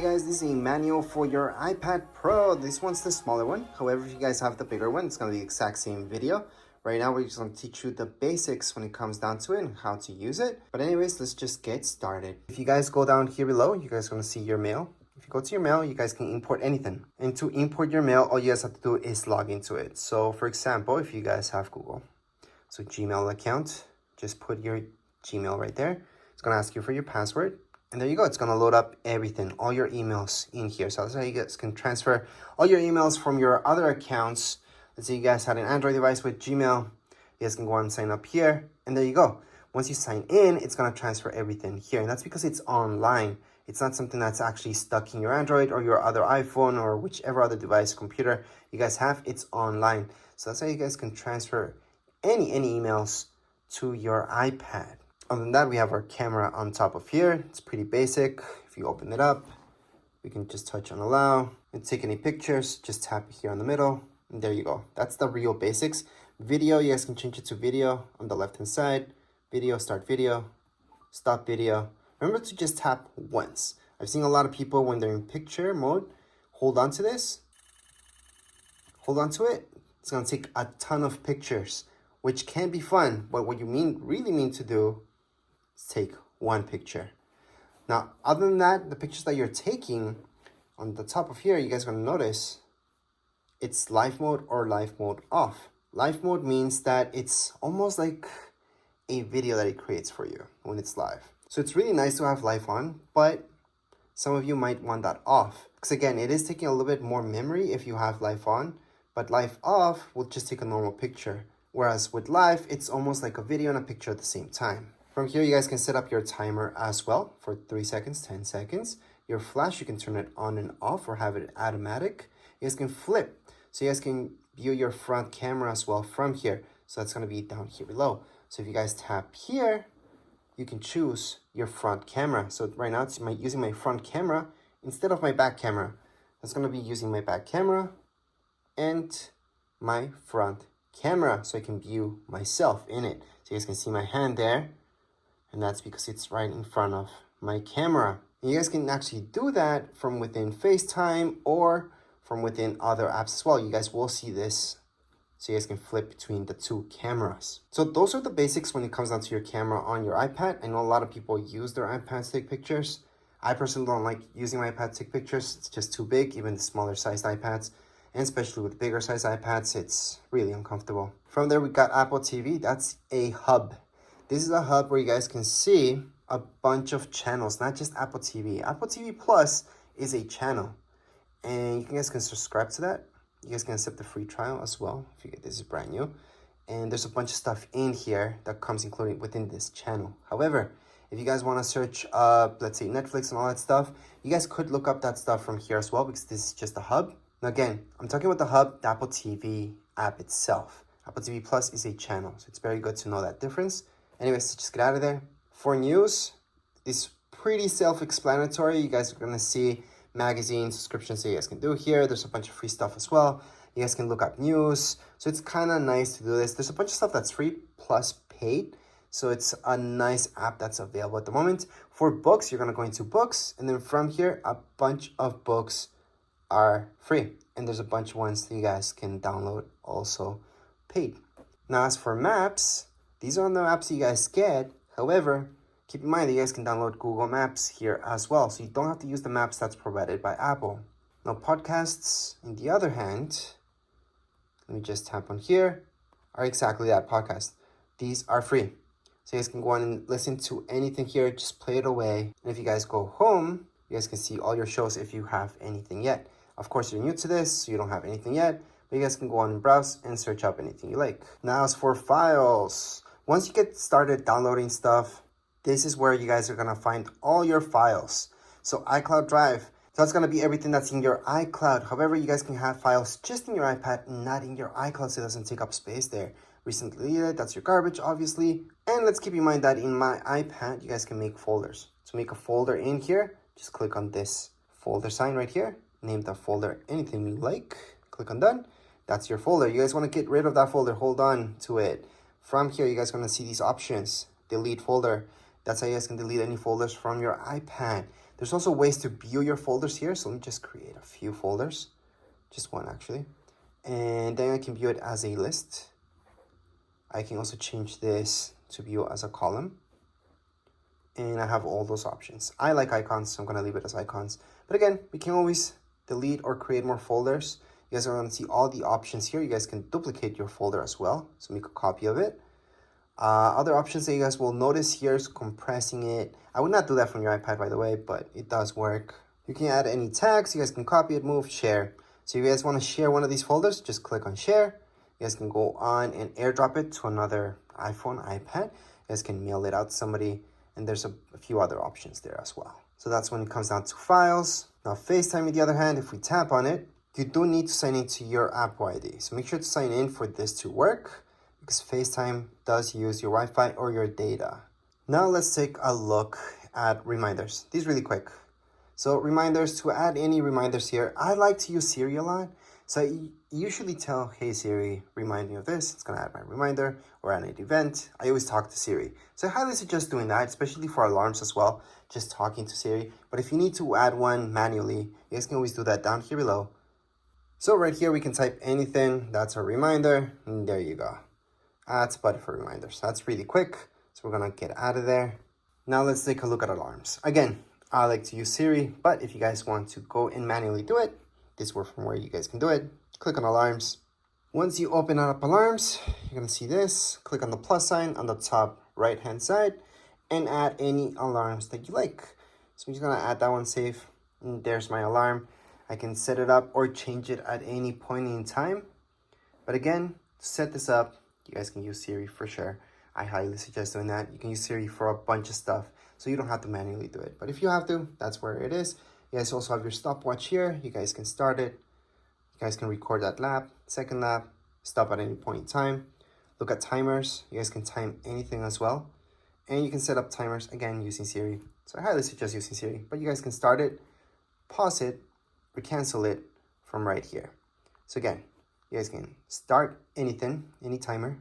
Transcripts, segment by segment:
Hey guys, this is a manual for your iPad Pro. This one's the smaller one. However, if you guys have the bigger one, it's going to be the exact same video. Right now, we're just going to teach you the basics when it comes down to it and how to use it. But anyways, let's just get started. If you guys go down here below, you guys are going to see your mail. If you go to your mail, you guys can import anything. And to import your mail, all you guys have to do is log into it. So for example, if you guys have Google, so Gmail account, just put your Gmail right there. It's going to ask you for your password. And there you go. It's going to load up everything, all your emails in here. So that's how you guys can transfer all your emails from your other accounts. Let's say you guys had an Android device with Gmail. You guys can go and sign up here. And there you go. Once you sign in, it's going to transfer everything here. And that's because it's online. It's not something that's actually stuck in your Android or your other iPhone or whichever other device, computer you guys have. It's online. So that's how you guys can transfer any emails to your iPad. Other than that, we have our camera on top of here. It's pretty basic. If you open it up, we can just touch on allow and take any pictures. Just tap here in the middle, and there you go. That's the real basics. Video, you guys can change it to video on the left-hand side. Video, start video, stop video. Remember to just tap once. I've seen a lot of people when they're in picture mode, hold on to this. Hold on to it. It's gonna take a ton of pictures, which can be fun, but what you really mean to do, take one picture. Now, other than that, the pictures that you're taking on the top of here, you guys are going to notice it's live mode or live mode off. Live mode means that it's almost like a video that it creates for you when it's live. So it's really nice to have live on, but some of you might want that off. Because again, it is taking a little bit more memory if you have live on, but live off will just take a normal picture. Whereas with live, it's almost like a video and a picture at the same time. From here, you guys can set up your timer as well for 3 seconds, 10 seconds. Your flash, you can turn it on and off or have it automatic. You guys can flip. So you guys can view your front camera as well from here. So that's going to be down here below. So if you guys tap here, you can choose your front camera. So right now, it's using my front camera instead of my back camera. That's going to be using my back camera and my front camera. So I can view myself in it. So you guys can see my hand there. And that's because it's right in front of my camera. And you guys can actually do that from within FaceTime or from within other apps as well. You guys will see this. So you guys can flip between the two cameras. So those are the basics when it comes down to your camera on your iPad. I know a lot of people use their iPads to take pictures. I personally don't like using my iPad to take pictures. It's just too big, even the smaller sized iPads. And especially with bigger sized iPads, it's really uncomfortable. From there, we got Apple TV. That's a hub. This is a hub where you guys can see a bunch of channels, not just Apple TV. Apple TV Plus is a channel, and you guys can subscribe to that. You guys can accept the free trial as well if you get this is brand new. And there's a bunch of stuff in here that comes included within this channel. However, if you guys want to search up, let's say Netflix and all that stuff, you guys could look up that stuff from here as well because this is just a hub. Now again, I'm talking about the hub, the Apple TV app itself. Apple TV Plus is a channel, so it's very good to know that difference. Anyways, just get out of there. For news, it's pretty self-explanatory. You guys are going to see magazine subscriptions that you guys can do here. There's a bunch of free stuff as well. You guys can look up news. So it's kind of nice to do this. There's a bunch of stuff that's free plus paid. So it's a nice app that's available at the moment. For books, you're going to go into books. And then from here, a bunch of books are free. And there's a bunch of ones that you guys can download also paid. Now, as for maps, these are the maps you guys get. However, keep in mind that you guys can download Google Maps here as well. So you don't have to use the maps that's provided by Apple. Now, podcasts, on the other hand, let me just tap on here, are exactly that, podcast. These are free. So you guys can go on and listen to anything here. Just play it away. And if you guys go home, you guys can see all your shows if you have anything yet. Of course, you're new to this, so you don't have anything yet. But you guys can go on and browse and search up anything you like. Now, as for files, once you get started downloading stuff, this is where you guys are going to find all your files. So iCloud Drive, so that's going to be everything that's in your iCloud. However, you guys can have files just in your iPad, not in your iCloud, so it doesn't take up space there. Recently deleted, that's your garbage, obviously. And let's keep in mind that in my iPad, you guys can make folders. To make a folder in here, just click on this folder sign right here. Name the folder anything you like. Click on done. That's your folder. You guys want to get rid of that folder, hold on to it. From here, you guys are going to see these options. Delete folder. That's how you guys can delete any folders from your iPad. There's also ways to view your folders here. So let me just create a few folders, just one actually. And then I can view it as a list. I can also change this to view as a column. And I have all those options. I like icons, so I'm gonna leave it as icons. But again, we can always delete or create more folders. You guys are gonna see all the options here. You guys can duplicate your folder as well, so make a copy of it. Other options that you guys will notice here is compressing it. I would not do that from your iPad, by the way, but it does work. You can add any tags. You guys can copy it, move, share. So if you guys want to share one of these folders, just click on share. You guys can go on and airdrop it to another iPhone, iPad. You guys can mail it out to somebody, and there's a few other options there as well. So that's when it comes down to files. Now FaceTime, on the other hand, if we tap on it, you do need to sign into your Apple ID. So make sure to sign in for this to work, because FaceTime does use your Wi-Fi or your data. Now let's take a look at reminders. These really quick. So reminders, to add any reminders here, I like to use Siri a lot. So I usually tell, hey Siri, remind me of this. It's gonna add my reminder, or add an event. I always talk to Siri. So I highly suggest doing that, especially for alarms as well, just talking to Siri. But if you need to add one manually, you guys can always do that down here below. So right here, we can type anything. That's a reminder, and there you go. Add button for reminders. That's really quick. So we're gonna get out of there. Now let's take a look at alarms. Again, I like to use Siri, but if you guys want to go and manually do it, this is from where you guys can do it. Click on alarms. Once you open up alarms, you're gonna see this. Click on the plus sign on the top right-hand side and add any alarms that you like. So I'm just gonna add that one, save, and there's my alarm. I can set it up or change it at any point in time. But again, to set this up, you guys can use Siri for sure. I highly suggest doing that. You can use Siri for a bunch of stuff, so you don't have to manually do it. But if you have to, that's where it is. You guys also have your stopwatch here. You guys can start it. You guys can record that lap, second lap, stop at any point in time. Look at timers. You guys can time anything as well. And you can set up timers, again, using Siri. So I highly suggest using Siri. But you guys can start it, pause it, or cancel it from right here. So again, you guys can start anything, any timer,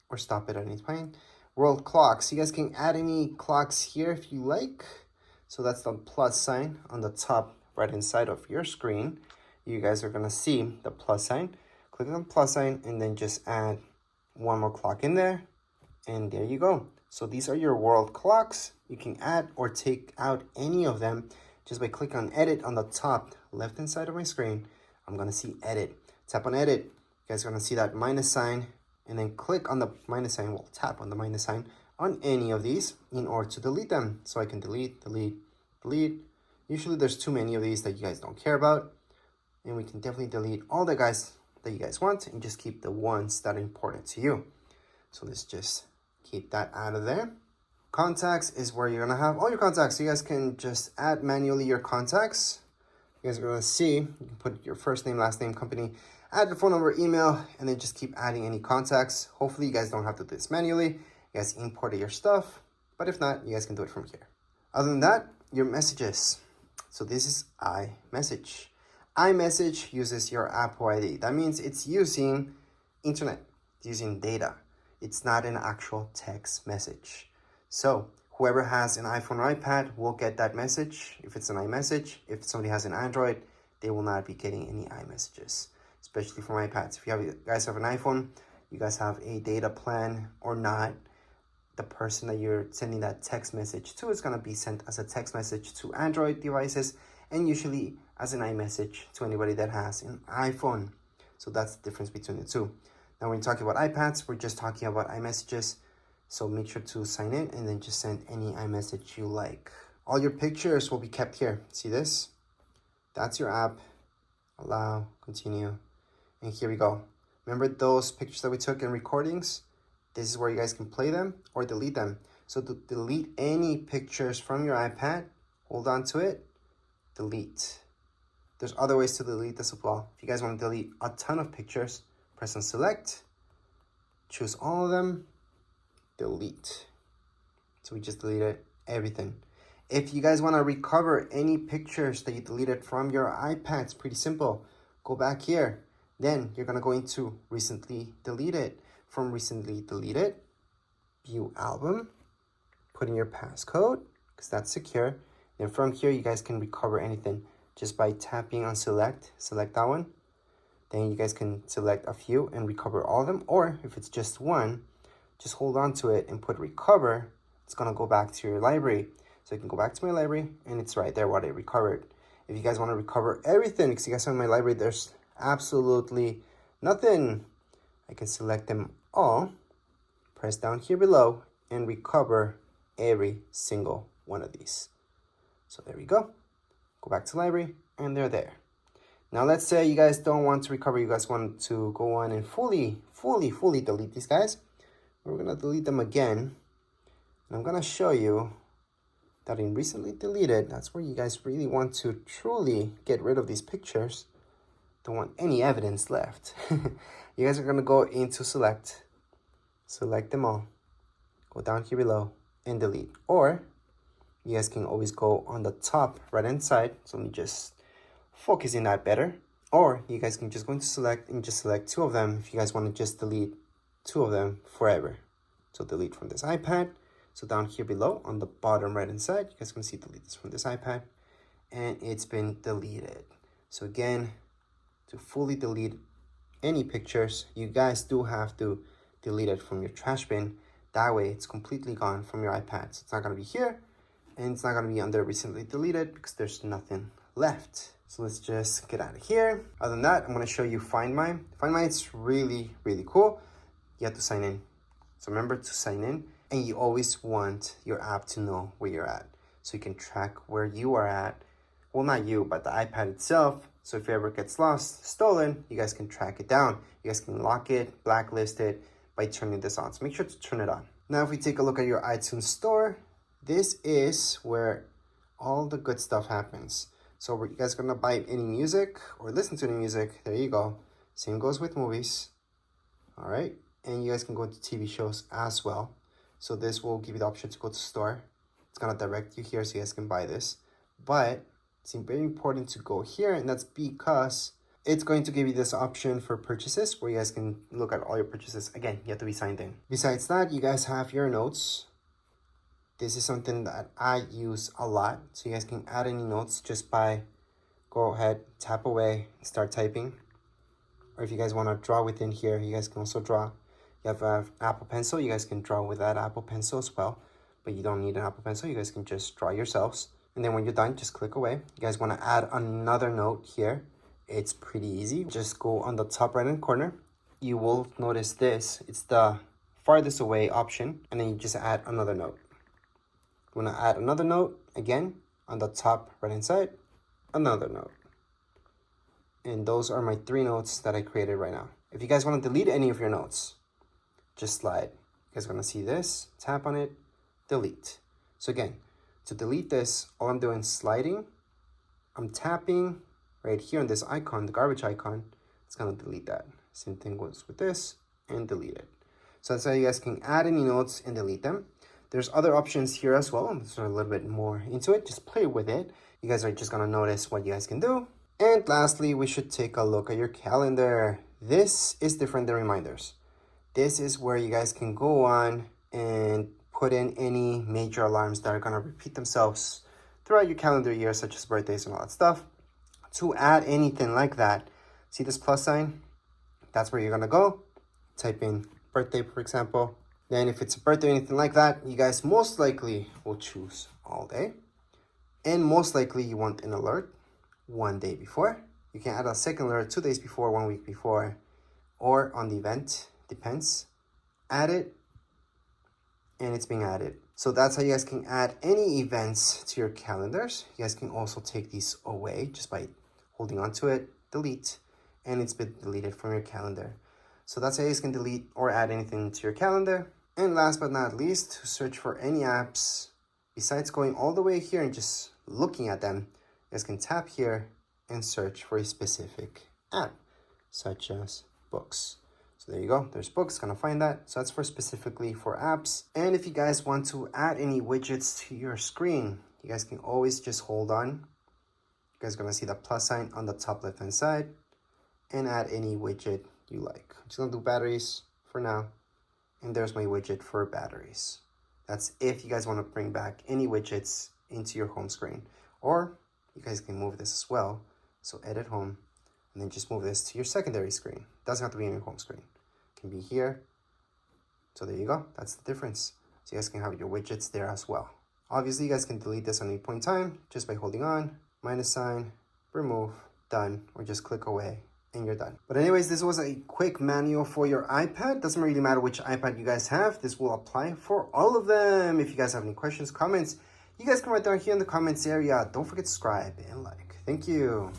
or stop it at any point. World clocks. You guys can add any clocks here if you like. So that's the plus sign on the top right-hand side of your screen. You guys are gonna see the plus sign. Click on the plus sign and then just add one more clock in there. And there you go. So these are your world clocks. You can add or take out any of them just by clicking on edit on the top left-hand side of my screen. I'm gonna see edit. Tap on edit. You guys are gonna see that minus sign, and then click on the minus sign. Well, tap on the minus sign on any of these in order to delete them. So I can delete, delete, delete. Usually there's too many of these that you guys don't care about. And we can definitely delete all the guys that you guys want and just keep the ones that are important to you. So let's just keep that out of there. Contacts is where you're gonna have all your contacts. So you guys can just add manually your contacts. You guys are gonna see, you can put your first name, last name, company, add your phone number, email, and then just keep adding any contacts. Hopefully you guys don't have to do this manually. You guys import your stuff, but if not, you guys can do it from here. Other than that, your messages. So this is iMessage. iMessage uses your Apple ID. That means it's using internet, it's using data. It's not an actual text message. So whoever has an iPhone or iPad will get that message if it's an iMessage. If somebody has an Android, they will not be getting any iMessages, especially from iPads. If you guys have an iPhone, you guys have a data plan or not, the person that you're sending that text message to is going to be sent as a text message to Android devices and usually as an iMessage to anybody that has an iPhone. So that's the difference between the two. Now when you're talking about iPads, we're just talking about iMessages. So make sure to sign in and then just send any iMessage you like. All your pictures will be kept here. See this? That's your app. Allow, continue. And here we go. Remember those pictures that we took in recordings? This is where you guys can play them or delete them. So to delete any pictures from your iPad, hold on to it, delete. There's other ways to delete this as well. If you guys want to delete a ton of pictures, press on select, choose all of them, delete. So we just deleted everything. If you guys want to recover any pictures that you deleted from your iPad, it's pretty simple. Go back here. Then you're going to go into recently deleted. From recently deleted, view album, put in your passcode, because that's secure, Then from here, you guys can recover anything just by tapping on select that one. Then you guys can select a few and recover all of them. Or if it's just one, just hold on to it and put recover. It's gonna go back to your library. So you can go back to my library and it's right there what I recovered. If you guys wanna recover everything, because you guys have in my library, there's absolutely nothing. I can select them all, press down here below, and recover every single one of these. So there we go. Go back to library, and they're there. Now let's say you guys don't want to recover, you guys want to go on and fully delete these guys. We're gonna delete them again. And I'm gonna show you that in recently deleted, that's where you guys really want to truly get rid of these pictures. Don't want any evidence left. You guys are gonna go into select them all, go down here below and delete. Or you guys can always go on the top right hand side. So let me just focus in that better. Or you guys can just go into select and just select 2 of them if you guys want to just delete 2 of them forever. So delete from this iPad. So down here below on the bottom right hand side, you guys can see delete this from this iPad, and it's been deleted. So again, to fully delete any pictures, you guys do have to delete it from your trash bin. That way it's completely gone from your iPad. So it's not gonna be here, and it's not gonna be under recently deleted because there's nothing left. So let's just get out of here. Other than that, I'm gonna show you Find My. Find My, it's really cool. You have to sign in. So remember to sign in, and you always want your app to know where you're at. So you can track where you are at. Well, not you, but the iPad itself. So if it ever gets lost, stolen, you guys can track it down. You guys can lock it, blacklist it by turning this on. So make sure to turn it on. Now, if we take a look at your iTunes store, this is where all the good stuff happens. So you guys are gonna buy any music or listen to any music, there you go. Same goes with movies, all right? And you guys can go to TV shows as well. So this will give you the option to go to store. It's gonna direct you here so you guys can buy this. But it's very important to go here, and that's because it's going to give you this option for purchases where you guys can look at all your purchases. Again, you have to be signed in. Besides that, you guys have your notes. This is something that I use a lot. So you guys can add any notes just by go ahead, tap away, start typing. Or if you guys want to draw within here, you guys can also draw. You have an Apple Pencil, you guys can draw with that Apple Pencil as well. But you don't need an Apple Pencil, you guys can just draw yourselves. And then when you're done, just click away. You guys want to add another note here. It's pretty easy. Just go on the top right hand corner. You will notice this. It's the farthest away option. And then you just add another note. You want to add another note, again, on the top right hand side, another note. And those are my 3 notes that I created right now. If you guys want to delete any of your notes, just slide. You guys are going to see this, tap on it, delete. So again, to delete this, all I'm doing is sliding. I'm tapping right here on this icon, the garbage icon. It's going to delete that. Same thing goes with this, and delete it. So that's how you guys can add any notes and delete them. There's other options here as well. I'm just a little bit more into it. Just play with it. You guys are just going to notice what you guys can do. And lastly, we should take a look at your calendar. This is different than reminders. This is where you guys can go on and put in any major alarms that are going to repeat themselves throughout your calendar year, such as birthdays and all that stuff. To add anything like that, see this plus sign? That's where you're going to go. Type in birthday, for example. Then if it's a birthday or anything like that, you guys most likely will choose all day. And most likely you want an alert 1 day before. You can add a second alert 2 days before, 1 week before, or on the event, depends. Add it, and it's being added. So that's how you guys can add any events to your calendars. You guys can also take these away just by holding onto it, delete, and it's been deleted from your calendar. So that's how you guys can delete or add anything to your calendar. And last but not least, to search for any apps, besides going all the way here and just looking at them, you guys can tap here and search for a specific app, such as books. So there you go, there's books, gonna find that. So that's specifically for apps. And if you guys want to add any widgets to your screen, you guys can always just hold on. You guys are gonna see the plus sign on the top left hand side and add any widget you like. I'm just gonna do batteries for now. And there's my widget for batteries. That's if you guys want to bring back any widgets into your home screen. Or you guys can move this as well. So edit home, and then just move this to your secondary screen. Doesn't have to be in your home screen. It can be here. So there you go. That's the difference. So you guys can have your widgets there as well. Obviously, you guys can delete this on any point in time just by holding on, minus sign, remove, done, or just click away and you're done. But anyways, this was a quick manual for your iPad. Doesn't really matter which iPad you guys have. This will apply for all of them. If you guys have any questions, comments, you guys can write down here in the comments area. Don't forget to subscribe and like. Thank you.